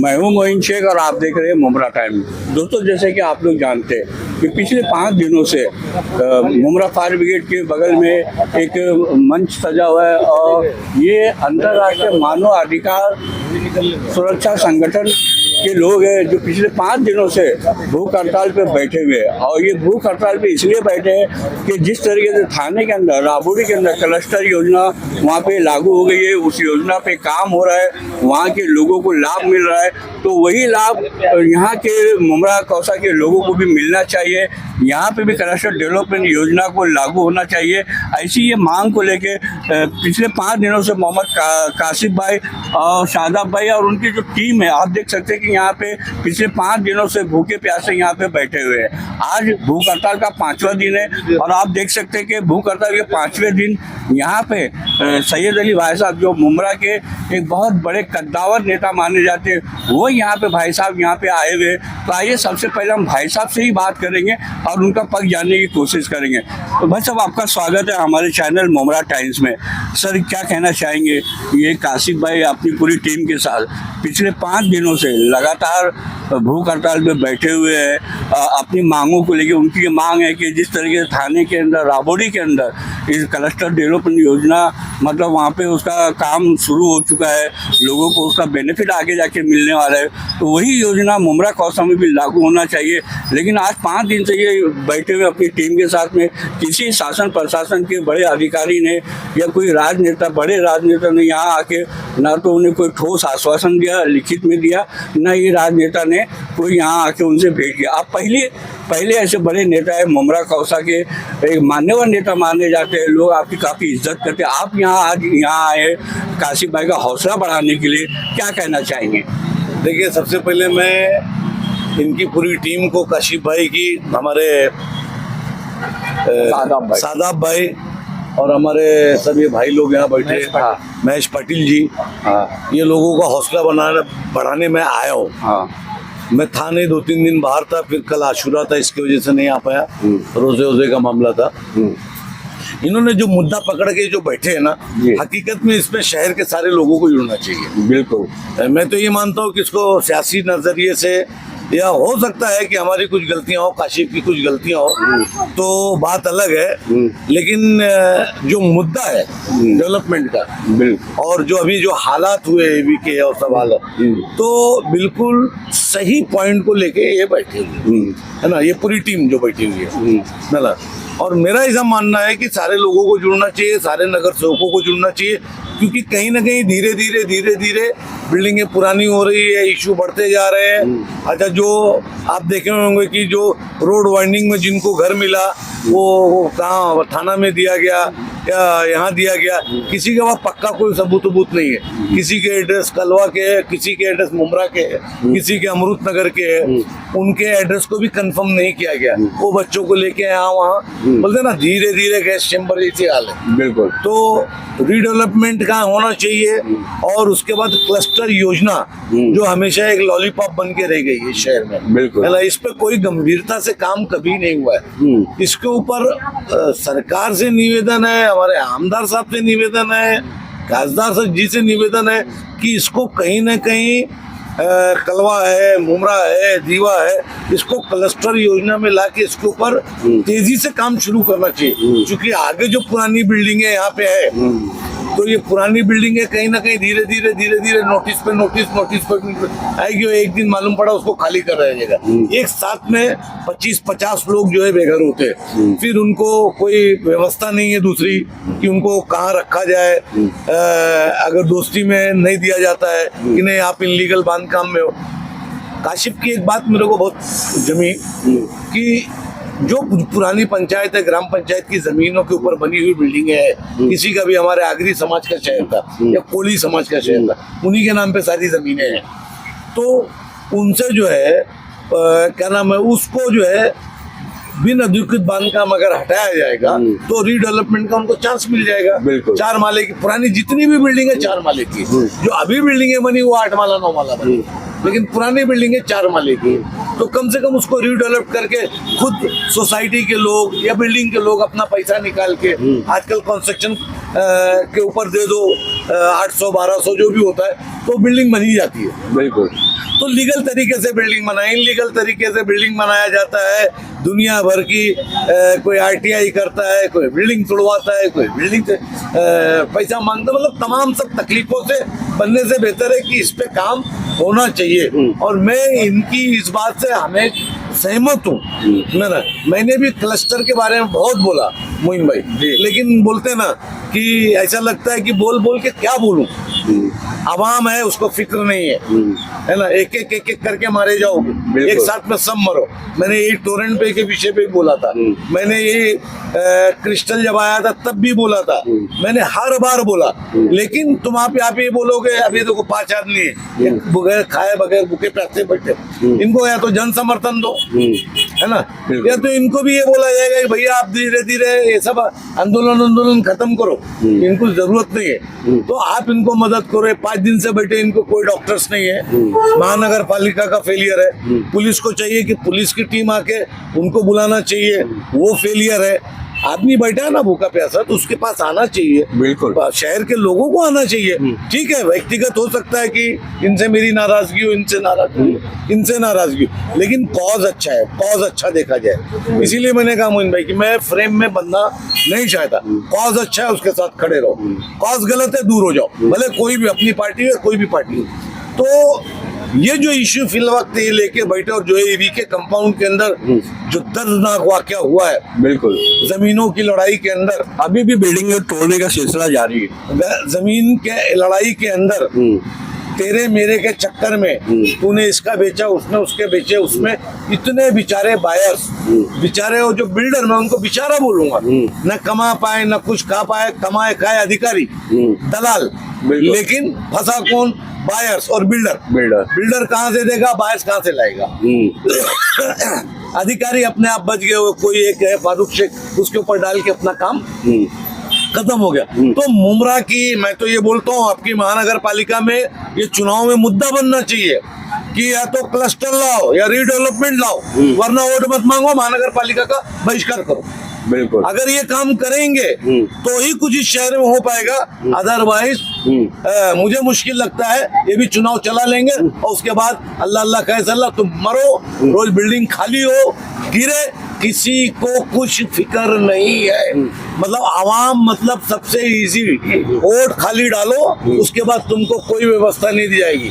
मैं हूं मोइन शेख और आप देख रहे हैं मुमरा टाइम। दोस्तों, जैसे कि आप लोग जानते हैं कि पिछले 5 दिनों से मुमरा फायर ब्रिगेड के बगल में एक मंच सजा हुआ है और ये अंतर्राष्ट्रीय मानव अधिकार सुरक्षा संगठन के लोग हैं जो पिछले 5 दिनों से भूख हड़ताल पे बैठे हुए हैं। और ये भूख हड़ताल पे इसलिए बैठे हैं कि जिस तरीके से थाने के अंदर, राबोड़ी के अंदर क्लस्टर योजना वहाँ पे लागू हो गई है, उस योजना पे काम हो रहा है, वहाँ के लोगों को लाभ मिल रहा है, तो वही लाभ यहाँ के मुमरा कौसा के लोगों को भी मिलना चाहिए। यहाँ पे भी क्लस्टर डेवलपमेंट योजना को लागू होना चाहिए। ऐसी ये मांग को लेके पिछले 5 दिनों से मोहम्मद कासिफ भाई और शादाब भाई और उनकी जो टीम है, आप देख सकते हैं कि यहाँ पे पिछले 5 दिनों से भूखे प्यासे यहाँ पे बैठे हुए हैं। आज भूख हड़ताल का 5वां दिन है और आप देख सकते हैं कि भूख हड़ताल के 5वें दिन यहाँ पे सैयद अली भाई साहब जो मुमरा के एक बहुत बड़े कद्दावर नेता माने जाते हैं, वो यहाँ पे भाई साहब यहाँ पे आए हुए। तो आइए सबसे पहले हम भाई साहब से ही बात करेंगे और उनका पक्ष जानने की कोशिश करेंगे। तो भाई साहब, आपका स्वागत है हमारे चैनल मुमरा टाइम्स में। सर, क्या कहना चाहेंगे? ये कासिफ भाई अपनी पूरी टीम के साथ पिछले 5 दिनों से लगातार भूख हड़ताल पे बैठे हुए हैं अपनी मांगों को लेकर। उनकी मांग है कि जिस तरीके से थाने के अंदर, राबोड़ी के अंदर इस क्लस्टर डेवलपमेंट योजना, मतलब वहाँ पे उसका काम शुरू हो चुका है, लोगों को उसका बेनिफिट आगे जाके मिलने वाला है, तो वही योजना मुमरा कौसा में भी लागू होना चाहिए। लेकिन आज 5 दिन से ये बैठे हुए अपनी टीम के साथ में किसी शासन प्रशासन के बड़े अधिकारी ने या कोई राजनेता, बड़े राजनेता ने यहाँ आके ना तो उन्हें कोई ठोस आश्वासन दिया, लिखित में दिया, ना ये राजनेता ने कोई यहाँ आके उनसे भेंट किया। आप पहले ऐसे बड़े नेता है, मुमरा कौसा के एक मान्यवर नेता माने जाते हैं, लोग आपकी काफ़ी इज्जत करते हैं। आप यहाँ आज यहाँ आए कासिफ भाई का हौसला बढ़ाने के लिए, क्या कहना चाहेंगे? देखिए, सबसे पहले मैं इनकी पूरी टीम को, काशिफ भाई की, हमारे सादाब भाई और हमारे सब ये भाई लोग यहाँ बैठे, महेश पाटिल जी, ये लोगों का हौसला बढ़ाने में आया हूँ। मैं था नहीं, 2-3 दिन बाहर था, फिर कल आशुरा था, इसकी वजह से नहीं आ पाया, रोजे का मामला था। इन्होंने जो मुद्दा पकड़ के जो बैठे हैं ना, हकीकत में इसमें शहर के सारे लोगों को जुड़ना चाहिए। बिल्कुल, मैं तो ये मानता हूँ कि इसको सियासी नजरिए से, या हो सकता है कि हमारी कुछ गलतियां हो, काशिफ की कुछ गलतियां हो, तो बात अलग है, लेकिन जो मुद्दा है डेवलपमेंट का और जो अभी जो हालात हुए एबी के और सब हालात, तो बिल्कुल सही पॉइंट को लेके ये बैठे हुए है ना, ये पूरी टीम जो बैठी हुई है ना। और मेरा ऐसा मानना है कि सारे लोगों को जुड़ना चाहिए, सारे नगर सेवकों को जुड़ना चाहिए, क्योंकि कहीं ना कहीं धीरे धीरे बिल्डिंगें पुरानी हो रही है, इशू बढ़ते जा रहे हैं। अच्छा, जो आप देखे होंगे कि जो रोड वाइंडिंग में जिनको घर मिला वो कहाँ थाना में दिया गया या यहाँ दिया गया, किसी के वहाँ पक्का कोई सबूत नहीं है। किसी के एड्रेस कलवा के है, किसी के एड्रेस मुमरा के है, किसी के अमृत नगर के है, उनके एड्रेस को भी कंफर्म नहीं किया गया। वो बच्चों को लेके यहाँ वहाँ बोलते ना, धीरे गैस चैम्बर जैसी हाल है। बिल्कुल, तो रीडेवलपमेंट का होना चाहिए। और उसके बाद क्लस्टर योजना जो हमेशा एक लॉलीपॉप बन के रह गई है शहर में, बिल्कुल, इस पे कोई गंभीरता से काम कभी नहीं हुआ है। इसके ऊपर सरकार से निवेदन है, हमारे आमदार साहब से निवेदन है, खासदार जी से निवेदन है कि इसको कहीं ना कहीं कलवा है, मुमरा है, दीवा है, इसको क्लस्टर योजना में लाके इसके ऊपर तेजी से काम शुरू करना चाहिए। क्योंकि आगे जो पुरानी बिल्डिंग है यहाँ पे है, तो ये पुरानी बिल्डिंग है, कहीं ना कहीं धीरे धीरे नोटिस पे आएगी। एक दिन मालूम पड़ा उसको खाली कर रहा जाएगा। एक साथ में 25-50 लोग जो है बेघर होते हैं, फिर उनको कोई व्यवस्था नहीं है दूसरी कि उनको कहाँ रखा जाए। अगर दोस्ती में नहीं दिया जाता है कि नहीं आप इनलीगल बांधकाम में हो। काशिफ की एक बात मेरे को बहुत जमी कि जो पुरानी पंचायत है, ग्राम पंचायत की जमीनों के ऊपर बनी हुई बिल्डिंग है, किसी का भी हमारे आगरी समाज का शहर था या कोली समाज का शहर था, उन्हीं के नाम पे सारी जमीनें हैं, तो उनसे जो है क्या नाम है, उसको जो है बिन अधिकृत बांधकाम अगर हटाया जाएगा तो रीडेवलपमेंट का उनको चांस मिल जाएगा। 4 माले की पुरानी जितनी भी बिल्डिंग है 4 माले की, जो अभी बिल्डिंगें बनी वो 8 माला 9 माला बनी, लेकिन पुरानी बिल्डिंग है 4 माले की, तो कम से कम उसको रीडेवलप करके खुद सोसाइटी के लोग या बिल्डिंग के लोग अपना पैसा निकाल के, आजकल कंस्ट्रक्शन के ऊपर दे दो 800-1200 जो भी होता है, तो बिल्डिंग बनी जाती है। बिल्कुल, तो लीगल तरीके से बिल्डिंग बनाए, इनलीगल तरीके से बिल्डिंग बनाया जाता है। दुनिया भर की कोई आरटीआई करता है, कोई बिल्डिंग तोड़वाता है, कोई बिल्डिंग से पैसा मांगता है। मतलब तमाम सब तकलीफों से बनने से बेहतर है कि इस पे काम होना चाहिए। और मैं इनकी इस बात से हमें सहमत हूँ। मैंने भी क्लस्टर के बारे में बहुत बोला मोइन भाई, लेकिन बोलते ना कि ऐसा लगता है कि बोल बोल के क्या बोलूं। आवाम है, उसको फिक्र नहीं है ना। एक एक करके मारे जाओगे, एक साथ में सब मरो। मैंने यही टोरेंट पे के विषय पे बोला था, मैंने ये क्रिस्टल जब आया था तब भी बोला था, मैंने हर बार बोला। लेकिन तुम आप ये बोलोगे अभी देखो 5 आदमी है, बगैर खाए बगैर भूखे प्यासे बैठे, इनको या तो जन समर्थन दो, है ना, या तो इनको भी ये बोला जाएगा कि भैया आप धीरे धीरे ये सब आंदोलन खत्म करो, इनको जरूरत नहीं है तो आप इनको मदद करो। 5 दिन से बैठे, इनको कोई डॉक्टर्स नहीं है, महानगर पालिका का फेलियर है, पुलिस को चाहिए कि पुलिस की टीम आके उनको बुलाना चाहिए, वो फेलियर है। आदमी बैठा है ना भूखा प्यासा, तो उसके पास आना चाहिए, बिल्कुल शहर के लोगों को आना चाहिए। ठीक है, व्यक्तिगत हो सकता है कि इनसे मेरी नाराजगी हो, इनसे नाराजगी हो, लेकिन कॉज अच्छा है, कॉज अच्छा देखा जाए। इसीलिए मैंने कहा मोइन भाई कि मैं फ्रेम में बनना नहीं चाहता, कॉज अच्छा है उसके साथ खड़े रहो, कॉज गलत है दूर हो जाओ, भले कोई भी अपनी पार्टी हो कोई भी पार्टी हो। तो ये जो इश्यू फिलवक्त ये लेके बैठे और जो ईवी के कंपाउंड के अंदर जो दर्दनाक वाकया हुआ है, बिल्कुल जमीनों की लड़ाई के अंदर, अभी भी बिल्डिंग तोड़ने का सिलसिला जारी है। जमीन के लड़ाई के अंदर तेरे मेरे के चक्कर में तूने इसका बेचा, उसने उसके बेचे, उसमें इतने बेचारे बायर्स, बेचारे वो जो बिल्डर, मैं उनको बेचारा बोलूंगा, न कमा पाए न कुछ खा पाए, कमाए खाए अधिकारी दलाल, लेकिन फंसा कौन? बायर्स और बिल्डर कहाँ से देगा, बायर्स कहाँ से लाएगा? अधिकारी अपने आप बच गए, कोई एक है फारूक शेख, उसके ऊपर डाल के अपना काम खत्म हो गया। तो मुमरा की, मैं तो ये बोलता हूँ आपकी महानगर पालिका में ये चुनाव में मुद्दा बनना चाहिए कि या तो क्लस्टर लाओ या रीडेवलपमेंट लाओ, वरना वोट मत मांगो, महानगर पालिका का बहिष्कार करो। बिल्कुल, अगर ये काम करेंगे तो ही कुछ इस शहर में हो पाएगा, अदरवाइज मुझे मुश्किल लगता है। ये भी चुनाव चला लेंगे और उसके बाद अल्लाह अल्लाह कैसा तुम मरो, रोज बिल्डिंग खाली हो, गिरे, किसी को कुछ फिक्र नहीं है। मतलब आवाम, मतलब सबसे इजी, वोट खाली डालो, उसके बाद तुमको कोई व्यवस्था नहीं दी जाएगी।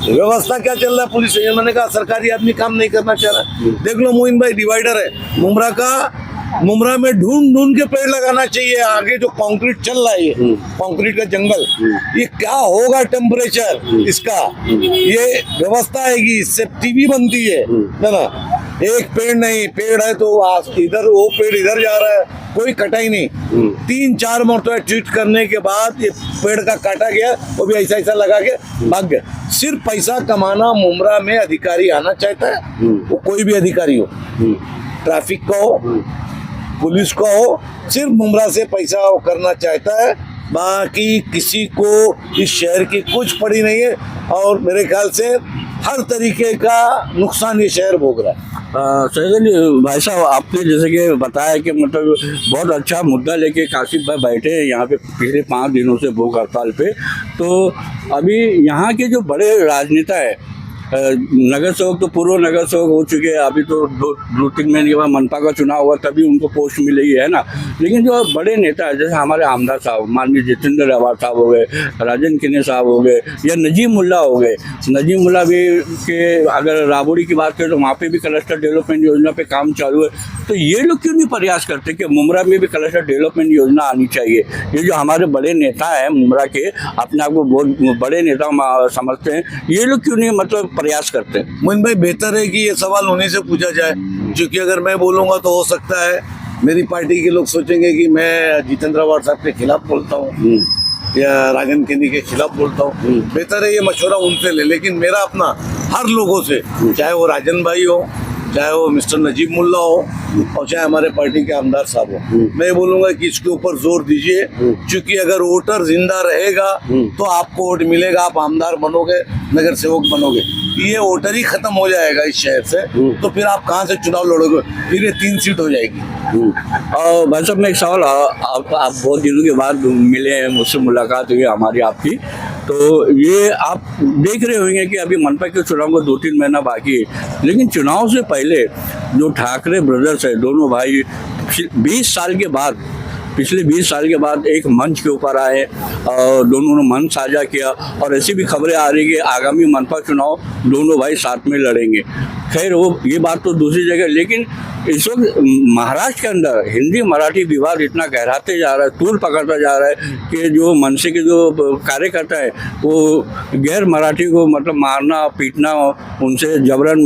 व्यवस्था क्या चल रहा है पुलिस से? मैंने कहा सरकारी आदमी काम नहीं करना चाह रहा। देख लो मोइन भाई, डिवाइडर है मुमरा का, मुमरा में ढूंढ के पेड़ लगाना चाहिए। आगे जो कंक्रीट चल रहा है, ये कंक्रीट का जंगल, ये क्या होगा टेम्परेचर इसका, ये व्यवस्था आएगी, इससे टीवी बनती है ना। एक पेड़ नहीं, पेड़ है तो इधर, वो पेड़ इधर जा रहा है, कोई कटाई नहीं। 3-4 मरतबा ट्वीट करने के बाद ये पेड़ का काटा गया, वो भी ऐसा लगा के भाग गया। सिर्फ पैसा कमाना मुमरा में अधिकारी आना चाहता है, वो कोई भी अधिकारी हो, ट्रैफिक का हो, पुलिस का हो, सिर्फ मुमरा से पैसा वो करना चाहता है। बाकी किसी को इस शहर की कुछ पड़ी नहीं है और मेरे ख्याल से हर तरीके का नुकसान ये शहर भोग रहा है। सैयद भाई साहब, आपने जैसे कि बताया कि मतलब बहुत अच्छा मुद्दा लेके काशिफ भाई बैठे हैं यहाँ पे पिछले 5 दिनों से भूख हड़ताल पे। तो अभी यहाँ के जो बड़े राजनेता है, नगर सेवक तो पूर्व नगर सेवक हो चुके हैं, अभी तो 2-3 महीने के बाद मनपा का चुनाव हुआ तभी उनको पोस्ट मिलेगी, है ना। लेकिन जो बड़े नेता है जैसे हमारे आमदार साहब, माननीय जितेंद्र अवार साहब हो गए, राजन किन्ने साहब हो गए, या नजीम मुल्ला हो गए। नजीम मुल्ला भी के अगर राबोड़ी की बात करें तो वहाँ पे भी क्लस्टर डेवलपमेंट योजना पे काम चालू है। तो ये लोग क्यों नहीं प्रयास करते कि मुमरा में भी क्लस्टर डेवलपमेंट योजना आनी चाहिए? ये जो हमारे बड़े नेता हैं मुमरा के, अपने आप को बहुत बड़े नेता समझते हैं, ये लोग क्यों नहीं मतलब प्रयास करते हैं? मोइन भाई, बेहतर है कि ये सवाल उन्हीं से पूछा जाए, क्योंकि अगर मैं बोलूंगा तो हो सकता है मेरी पार्टी के लोग सोचेंगे कि मैं जितेंद्र अवार साहब के खिलाफ बोलता हूँ या राजन किन्नी के खिलाफ बोलता हूँ। बेहतर है ये मशवरा उनसे ले, लेकिन मेरा अपना हर लोगों से, चाहे वो राजन भाई हो, चाहे वो मिस्टर नजीब मुल्ला हो और चाहे हमारे पार्टी के आमदार साहब हो, मैं बोलूंगा कि इसके ऊपर जोर दीजिए, क्योंकि अगर वोटर जिंदा रहेगा तो आपको वोट मिलेगा, आप आमदार बनोगे, नगर सेवक बनोगे। ये वोटर ही खत्म हो जाएगा इस शहर से, तो फिर आप कहाँ से चुनाव लड़ोगे? फिर ये 3 सीट हो जाएगी। और भाई साहब, मैं एक सवाल, आप बहुत दिनों के बाद मिले हैं, मुझसे मुलाकात हुई हमारी आपकी, तो ये आप देख रहे होंगे कि अभी मनपा के चुनाव को 2-3 महीना बाकी है, लेकिन चुनाव से पहले जो ठाकरे ब्रदर्स है, दोनों भाई 20 साल के बाद, पिछले 20 साल के बाद एक मंच के ऊपर आए और दोनों ने मंच साझा किया, और ऐसी भी खबरें आ रही कि आगामी मनपा चुनाव दोनों भाई साथ में लड़ेंगे। खैर वो ये बात तो दूसरी जगह, लेकिन इस वक्त महाराष्ट्र के अंदर हिंदी मराठी विवाद इतना गहराते जा रहा है, तूल पकड़ता जा रहा है कि जो मनसे के जो कार्यकर्ता है वो गैर मराठी को मतलब मारना पीटना, उनसे जबरन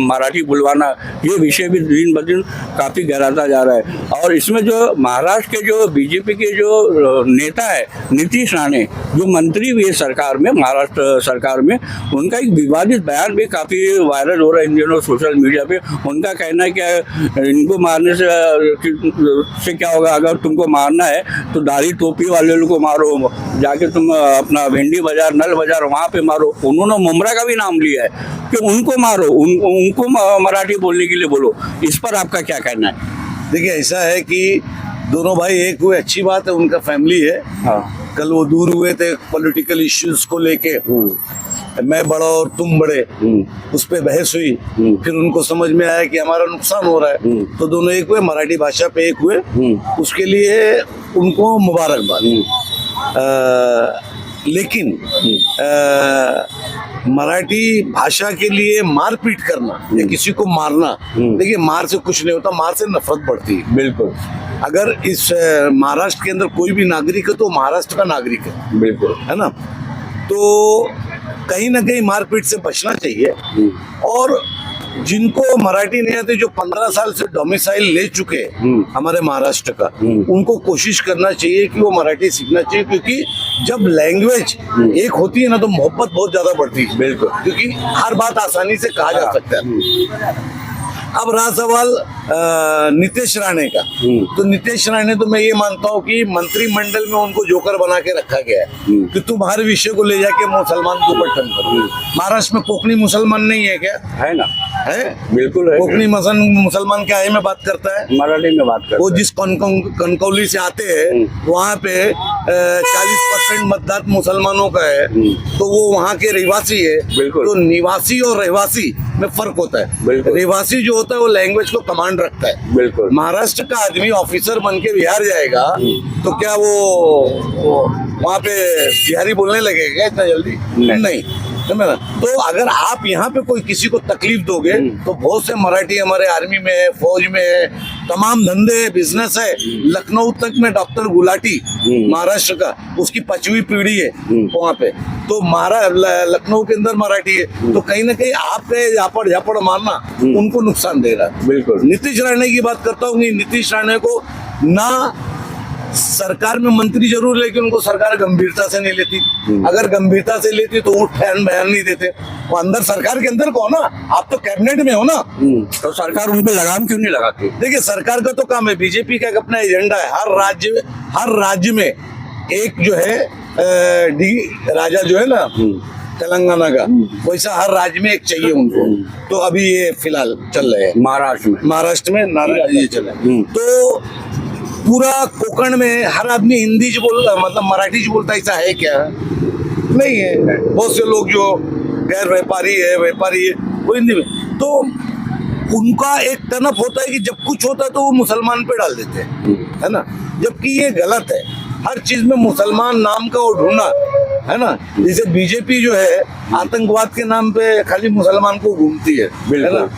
मराठी बुलवाना, ये विषय भी दिन ब दिन काफ़ी गहराता जा रहा है। और इसमें जो महाराष्ट्र के जो बीजेपी के जो नेता है नीतीश राणे, जो मंत्री भी है सरकार में, महाराष्ट्र सरकार में, उनका एक विवादित बयान भी काफ़ी वायरल हो रहा है इन दिनों सोशल मीडिया पे। उनका कहना है कि इनको मारने से क्या होगा, अगर तुमको मारना है तो दाढ़ी टोपी वाले लोग को मारो, जाके तुम अपना भिंडी बाजार, नल बाजार वहाँ पे मारो। उन्होंने मुमरा का भी नाम लिया है कि उनको मारो, उनको मराठी बोलने के लिए बोलो। इस पर आपका क्या कहना है? देखिए ऐसा है कि दोनों भाई एक हुए, अच्छी बात है, उनका फैमिली है। हाँ। कल वो दूर हुए थे पॉलिटिकल इश्यूज को लेके, मैं बड़ा और तुम बड़े, उस पे बहस हुई, फिर उनको समझ में आया कि हमारा नुकसान हो रहा है, तो दोनों एक हुए, मराठी भाषा पे एक हुए, उसके लिए उनको मुबारकबाद। लेकिन मराठी भाषा के लिए मारपीट करना या किसी को मारना, देखिए मार से कुछ नहीं होता, मार से नफरत बढ़ती है। बिल्कुल। अगर इस महाराष्ट्र के अंदर कोई भी नागरिक है तो महाराष्ट्र का नागरिक है, बिल्कुल, है ना। तो कहीं ना कहीं मारपीट से बचना चाहिए। और जिनको मराठी नहीं आते, जो 15 साल से डोमिसाइल ले चुके हैं हमारे महाराष्ट्र का, उनको कोशिश करना चाहिए कि वो मराठी सीखना चाहिए, क्योंकि जब लैंग्वेज एक होती है ना तो मोहब्बत बहुत ज्यादा बढ़ती है। बिल्कुल, क्योंकि हर बात आसानी से कहा जा सकता है। अब रहा सवाल नीतीश राणे का, तो नीतीश राणे तो मैं ये मानता हूँ कि मंत्रिमंडल में उनको जोकर बना के रखा गया है कि तुम हर विषय को ले जाके मुसलमान के ऊपर टर्न करो। महाराष्ट्र में कोंकणी मुसलमान नहीं है क्या? है ना, है, बिल्कुल है। कोंकणी मुसलमान क्या है में बात करता है, मराठी में बात करता है। वो जिस कनकौली से आते हैं वहाँ पे 40% मतदान मुसलमानों का है, तो वो वहाँ के रहवासी है। बिल्कुल। तो निवासी और रहवासी में फर्क होता है। बिल्कुल। रहवासी जो होता है वो लैंग्वेज को कमांड रखता है। बिल्कुल। महाराष्ट्र का आदमी ऑफिसर बन के बिहार जाएगा तो क्या वो वहाँ पे बिहारी बोलने लगेगा इतना जल्दी? नहीं। तो अगर आप यहाँ पे कोई किसी को तकलीफ दोगे तो बहुत से मराठी हमारे आर्मी में है, फौज में है, तमाम धंधे बिजनेस है। लखनऊ तक में डॉक्टर गुलाटी महाराष्ट्र का, उसकी 5वीं पीढ़ी है वहाँ पे, तो लखनऊ के अंदर मराठी है। तो कहीं ना कहीं आपके झापड़ झापड़ मारना उनको नुकसान दे रहा है। बिल्कुल। नीतीश राणे की बात करता हूँ, नीतीश राणे को ना सरकार में मंत्री जरूर, लेकिन उनको सरकार गंभीरता से नहीं लेती। अगर गंभीरता से लेती तो वो बयान नहीं देते। वो अंदर सरकार के अंदर को ना, आप तो कैबिनेट में हो ना, तो सरकार उन पे लगाम क्यों नहीं लगाती? देखिए सरकार का तो काम है, बीजेपी का एक अपना एजेंडा है। हर राज्य में एक जो है डी राजा जो है ना तेलंगाना का, वैसा हर राज्य में एक चाहिए उनको। तो अभी ये फिलहाल चल रहे हैं महाराष्ट्र में ये चल रहा है। तो पूरा कोकण में हर आदमी हिंदी जो बोलता, मतलब मराठी जो बोलता, ऐसा है क्या? नहीं है। बहुत से लोग जो गैर व्यापारी है वो हिंदी में, तो उनका एक टर्नअप होता है कि जब कुछ होता है तो वो मुसलमान पे डाल देते हैं, है ना, जबकि ये गलत है। हर चीज में मुसलमान नाम का वो ढूंढना, है ना। जैसे बीजेपी जो है आतंकवाद के नाम पे खाली मुसलमान को ढूंढती है ना।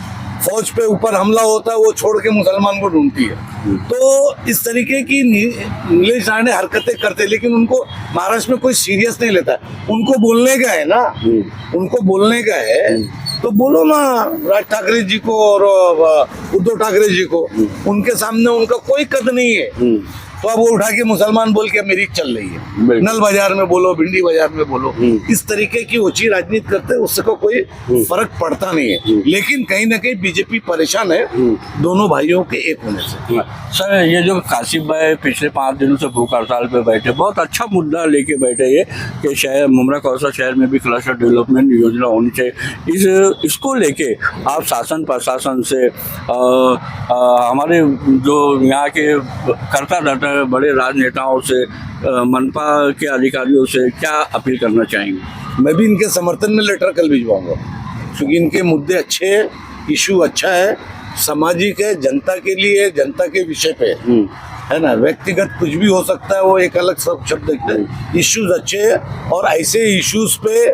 फौज पे ऊपर हमला होता है वो छोड़ के मुसलमान को ढूंढती है। तो इस तरीके की नीतीश राणे हरकतें करते, लेकिन उनको महाराष्ट्र में कोई सीरियस नहीं लेता। उनको बोलने का है ना, उनको बोलने का है तो बोलो ना राज ठाकरे जी को और उद्धव ठाकरे जी को, उनके सामने उनका कोई कद नहीं है। तो अब वो उठा के मुसलमान बोल के मेरी चल रही है, नल बाजार में बोलो, भिंडी बाजार में बोलो, इस तरीके की ओछी राजनीति करते हैं, उससे कोई फर्क पड़ता नहीं है। लेकिन कहीं ना कहीं बीजेपी परेशान है दोनों भाइयों के एक होने से। सर ये जो कासिफ भाई पिछले 5 दिनों से भूख हड़ताल पे बैठे, बहुत अच्छा मुद्दा लेके बैठे ये कि शहर मुमरा कौसा शहर में भी क्लस्टर डेवलपमेंट योजना होनी चाहिए। इसको लेके आप शासन प्रशासन से हमारे जो यहाँ के कर्ता धर्ता बड़े राजनेताओं से, मनपा के अधिकारियों से क्या अपील करना चाहेंगे? मैं भी इनके समर्थन में लेटर कल भिजवाऊंगा, क्योंकि इनके मुद्दे अच्छे हैं, इशू अच्छा है, सामाजिक है, जनता के लिए है, जनता के विषय पे है ना। व्यक्तिगत कुछ भी हो सकता है, वो एक अलग सब शब्द है। इश्यूज अच्छे हैं और ऐसे इश्यूज पे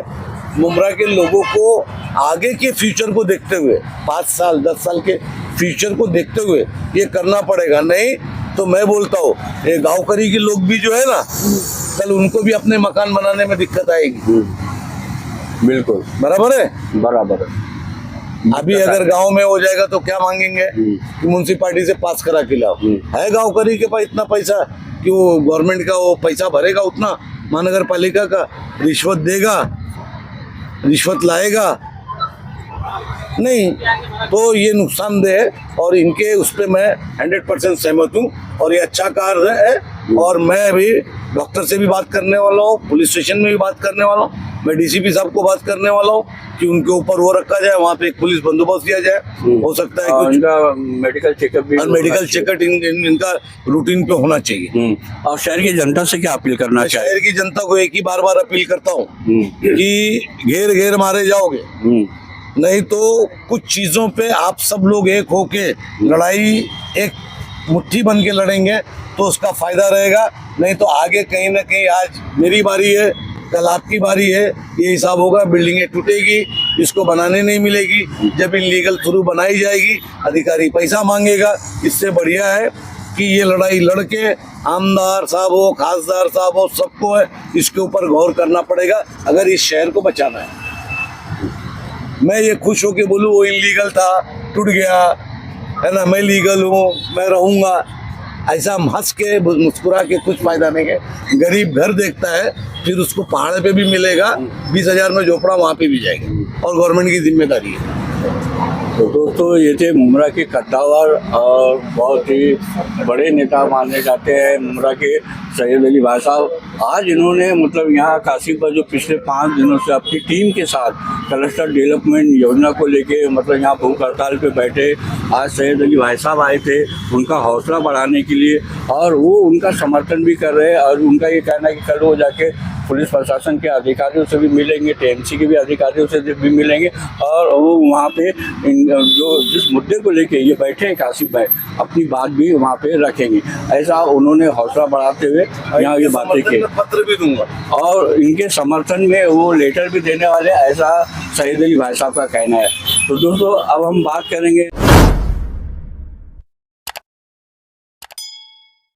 मुमरा के लोगों को आगे के फ्यूचर को देखते हुए, 5 साल 10 साल के फ्यूचर को देखते हुए ये करना पड़ेगा। नहीं तो मैं बोलता हूँ ये गाँवकरी के लोग भी जो है ना, कल उनको भी अपने मकान बनाने में दिक्कत आएगी। बिल्कुल बराबर है। बराबर है। अभी अगर गांव में हो जाएगा तो क्या मांगेंगे कि म्यूनसिपालिटी से पास करा के लाओ। है गाँवकरी के पास इतना पैसा कि वो गवर्नमेंट का वो पैसा भरेगा उतना, महानगर पालिका का रिश्वत देगा, रिश्वत लाएगा? नहीं। तो ये नुकसानदेह है और इनके उस पर मैं 100% सहमत हूँ और ये अच्छा कार्य है। और मैं भी डॉक्टर से भी बात करने वाला हूँ, पुलिस स्टेशन में भी बात करने वाला हूँ, मैं डीसीपी साहब को बात करने वाला हूँ कि उनके ऊपर वो रखा जाए, वहाँ पे एक पुलिस बंदोबस्त किया जाए। हो सकता है कुछ इनका मेडिकल चेकअप भी, और मेडिकल चेकअप इनका रूटीन पे होना चाहिए। और शहर की जनता से क्या अपील करना चाहिए? शहर की जनता को एक ही बार अपील करता हूँ कि घेर घेर मारे जाओगे, नहीं तो कुछ चीजों पे आप सब लोग एक होके लड़ाई एक मुट्ठी बन के लड़ेंगे तो उसका फायदा रहेगा। नहीं तो आगे कहीं ना कहीं आज मेरी बारी है, कल आपकी बारी है, ये हिसाब होगा, बिल्डिंगें टूटेगी, इसको बनाने नहीं मिलेगी। जब इलीगल थ्रू बनाई जाएगी अधिकारी पैसा मांगेगा। इससे बढ़िया है कि ये लड़ाई लड़के आमदार साहब हो, खासदार साहब हो, सबको है इसके ऊपर गौर करना पड़ेगा अगर इस शहर को बचाना है। मैं ये खुश होके बोलूँ वो इलीगल था, टूट गया है ना, मैं लीगल हूँ, मैं रहूँगा, ऐसा हम हंस के मुस्कुरा के कुछ फायदा नहीं है। गरीब घर देखता है, फिर उसको पहाड़ पे भी मिलेगा, 20,000 में झोपड़ा वहाँ पे भी जाएगा और गवर्नमेंट की जिम्मेदारी है। तो दोस्तों ये थे मुमरा के कद्दावर और बहुत ही बड़े नेता माने जाते हैं मुमरा के सैयद अली भाई साहब। आज इन्होंने मतलब यहाँ काशी पर जो पिछले 5 दिनों से अपनी टीम के साथ क्लस्टर डेवलपमेंट योजना को लेके मतलब यहाँ भूख हड़ताल पे बैठे। आज सैयद अली भाई साहब आए थे उनका हौसला बढ़ाने के लिए और वो उनका समर्थन भी कर रहे हैं। और उनका ये कहना है कि कल वो जाके पुलिस प्रशासन के अधिकारियों से भी मिलेंगे, टीएमसी के भी अधिकारियों से भी मिलेंगे और वो वहाँ पे जो जिस मुद्दे को लेके ये बैठे हैं कासिफ भाई अपनी बात भी वहाँ पे रखेंगे। ऐसा उन्होंने हौसला बढ़ाते हुए यहाँ ये बातें की। पत्र भी दूंगा और इनके समर्थन में वो लेटर भी देने वाले, ऐसा सैयद अली भाई साहब का कहना है। तो दोस्तों अब हम बात करेंगे